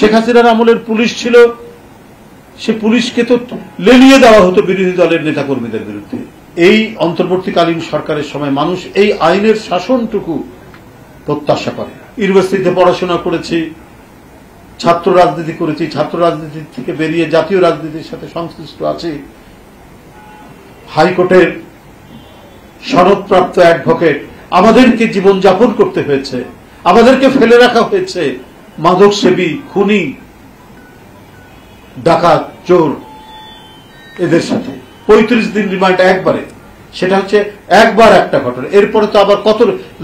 শেখ হাসিনার আমলের পুলিশ ছিল, সে পুলিশকে তো লেলিয়ে দেওয়া হতো বিরোধী দলের নেতাকর্মীদের বিরুদ্ধে। এই অন্তর্বর্তীকালীন সরকারের সময় মানুষ এই আইনের শাসনটুকু প্রত্যাশা করে। ইউনিভার্সিটিতে পড়াশোনা করেছি, ছাত্র রাজনীতি করেছি, ছাত্র রাজনীতি থেকে বেরিয়ে জাতীয় রাজনীতির সাথে সংশ্লিষ্ট আছি, হাইকোর্টের সনদপ্রাপ্ত অ্যাডভোকেট। আমাদেরকে জীবনযাপন করতে হয়েছে, আমাদেরকে ফেলে রাখা হয়েছে মাদকসেবী, খুনি, ডাকাত, চোর এদের সাথে। 35 দিন রিমান্ড একবারে, সেটা হচ্ছে একবার একটা ঘটনা। এরপরে তো আবার কত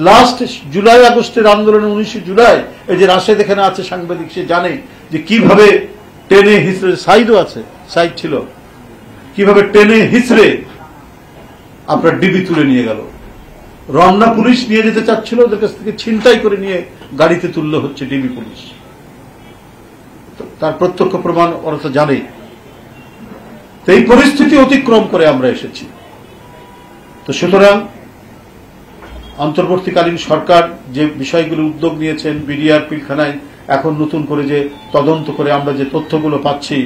লাস্ট জুলাই আগস্টের আন্দোলনে 19 জুলাই, এই যে রাশেদ এখানে আছে সাংবাদিক, সে জানে যে কিভাবে টেনে হিসড়ে, সাইডও আছে, সাইড ছিল, কিভাবে টেনে হিসড়ে আপনার ডিবি তুলে নিয়ে গেল। রমনা পুলিশ নিয়ে যেতে চাচ্ছিল, ওদের কাছ থেকে ছিনতাই করে নিয়ে গাড়িতে তুললো হচ্ছে ডিবি পুলিশ। তার প্রত্যক্ষ প্রমাণ ওরা তো জানেই। তো এই পরিস্থিতি অতিক্রম করে আমরা এসেছি। তো সুতরাং অন্তর্বর্তীকালীন সরকার যে বিষয়গুলো উদ্যোগ নিয়েছেন, বিডিআর পিলখানায় এখন নতুন করে যে তদন্ত করে আমরা যে তথ্যগুলো পাচ্ছি,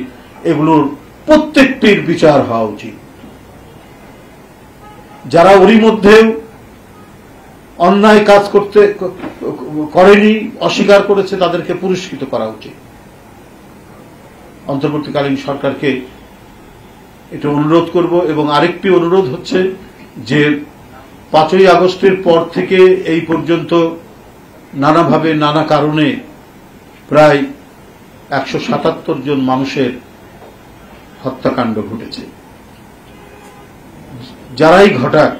এগুলোর প্রত্যেকটির বিচার হওয়া উচিত। যারা ওরই মধ্যেও অন্যায় কাজ করেনি, অস্বীকার করেছে, তাদেরকে পুরস্কৃত করা উচিত। অন্তর্বর্তীকালীন সরকারকে এটা অনুরোধ করব। এবং আরেকটি অনুরোধ হচ্ছে যে 5ই আগস্টের পর থেকে এই পর্যন্ত নানাভাবে নানা কারণে প্রায় 177 জন মানুষের হত্যাকাণ্ড ঘটেছে। যারাই ঘটাক,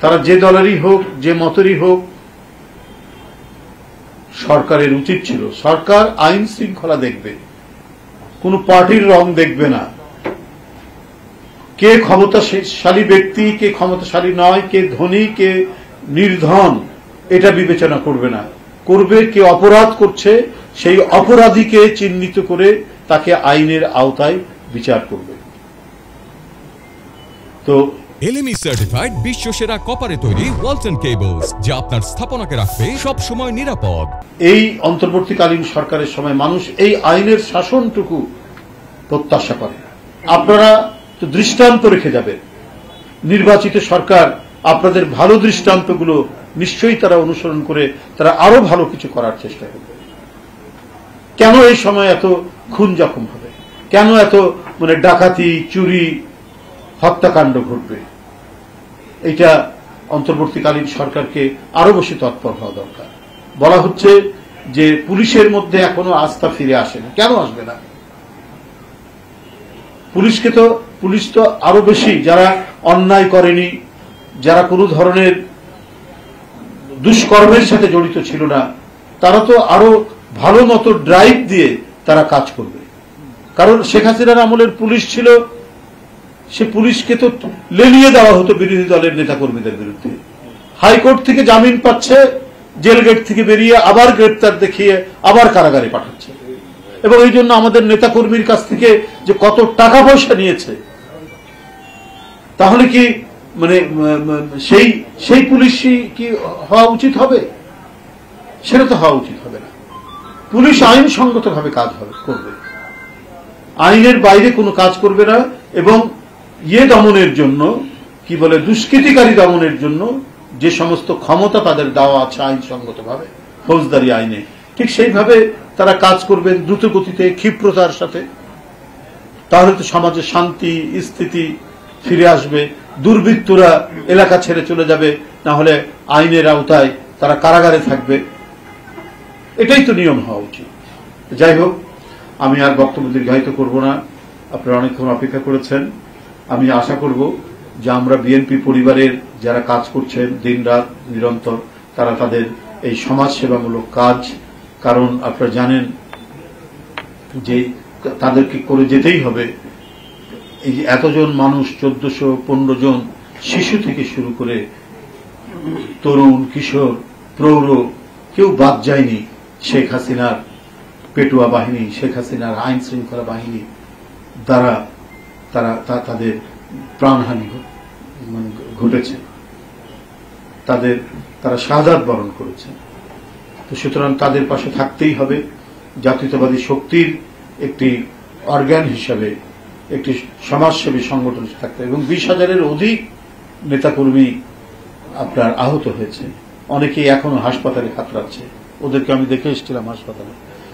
তারা যে দলেরই হোক, যে মতেরই হোক, সরকারের উচিত ছিল, সরকার আইন শৃঙ্খলা দেখবে, কোন পার্টির রং দেখবে না। কে ক্ষমতাশালী ব্যক্তি, কে ক্ষমতাশালী নয়, কে ধনী, কে নির্ধন, এটা বিবেচনা করবে না। করবে কে অপরাধ করছে, সেই অপরাধীকে চিহ্নিত করে তাকে আইনের আওতায় বিচার করবে। তো এলএমই সার্টিফাইড বিশ্বসেরা কপারে তৈরি ওয়ালটন কেবলস, যা আপনার স্থাপনাকে রাখবে সব সময় নিরাপদ। এই অন্তর্বর্তীকালীন সরকারের সময় মানুষ এই আইনের শাসনটুকু প্রত্যাশা করে। আপনারা তো দৃষ্টান্ত রেখে যাবেন, নির্বাচিত সরকার আপনাদের ভালো দৃষ্টান্তগুলো নিশ্চয়ই তারা অনুসরণ করে তারা আরো ভালো কিছু করার চেষ্টা করবে। কেন এই সময় এত খুন জখম হবে, কেন এত ডাকাতি, চুরি, হত্যাকাণ্ড ঘটবে, এটা অন্তর্বর্তীকালীন সরকারকে আরো বেশি তৎপর হওয়া দরকার। বলা হচ্ছে যে পুলিশের মধ্যে এখনো আস্থা ফিরে আসে না। কেন আসবে না? পুলিশ তো আরো বেশি, যারা অন্যায় করেনি, যারা কোনো ধরনের দুষ্কর্মের সাথে জড়িত ছিল না, তারা তো আরো ভালো মতো ড্রাইভ দিয়ে তারা কাজ করবে। কারণ শেখ হাসিনার আমলের পুলিশ ছিল, সে পুলিশকে তো লেলিয়ে দেওয়া হতো বিরোধী দলের নেতাকর্মীদের বিরুদ্ধে। হাইকোর্ট থেকে জামিন পাচ্ছে, জেল গেট থেকে বেরিয়ে আবার গ্রেপ্তার দেখিয়ে আবার কারাগারে পাঠাচ্ছে। এবং এই জন্য আমাদের নেতাকর্মীর কাছ থেকে যে কত টাকা পয়সা নিয়েছে, তাহলে কি সেই পুলিশই কি হওয়া উচিত হবে? সেটা তো হওয়া উচিত হবে না। পুলিশ আইনসঙ্গতভাবে কাজ করবে, আইনের বাইরে কোনো কাজ করবে না। এবং দমনের জন্য, কি বলে, দুষ্কৃতিকারী দমনের জন্য যে সমস্ত ক্ষমতা তাদের দেওয়া আছে আইনসঙ্গতভাবে, ফৌজদারি আইনে, ঠিক সেইভাবে তারা কাজ করবেন দ্রুত গতিতে, ক্ষিপ্রতার সাথে। তাহলে তো সমাজে শান্তি স্থিতি ফিরে আসবে, দুর্বৃত্তরা এলাকা ছেড়ে চলে যাবে, না হলে আইনের আওতায় তারা কারাগারে থাকবে। এটাই তো নিয়ম হওয়া উচিত। যাই হোক, আমি আর বক্তব্য দীর্ঘায়িত করব না। আপনারা অনেকক্ষণ অপেক্ষা করেছেন। আমি আশা করব যে আমরা বিএনপি পরিবারের যারা কাজ করছেন দিনরাত নিরন্তর, তারা তাদের এই সমাজসেবামূলক কাজ, কারণ আপনারা জানেন যে তাদেরকে করে যেতেই হবে। এই যে এতজন মানুষ, 1415 জন, শিশু থেকে শুরু করে তরুণ, কিশোর, প্রৌঢ়, কেউ বাদ যায়নি। শেখ হাসিনার পেটুয়া বাহিনী, শেখ হাসিনার আইন শৃঙ্খলা বাহিনী দ্বারা তাদের প্রাণহানি ঘটেছে, তারা শাহাদাত বরণ করেছে। তো সুতরাং তাদের পাশে থাকতেই হবে। জাতীয়তাবাদী শক্তির একটি অর্গান হিসাবে একটি সমাজসেবী সংগঠন থাকতে, এবং 20,000-এর অধিক নেতাকর্মী আপনার আহত হয়েছে, অনেকেই এখনো হাসপাতালে কাতরাচ্ছে, ওদেরকে আমি দেখে এসেছিলাম হাসপাতালে।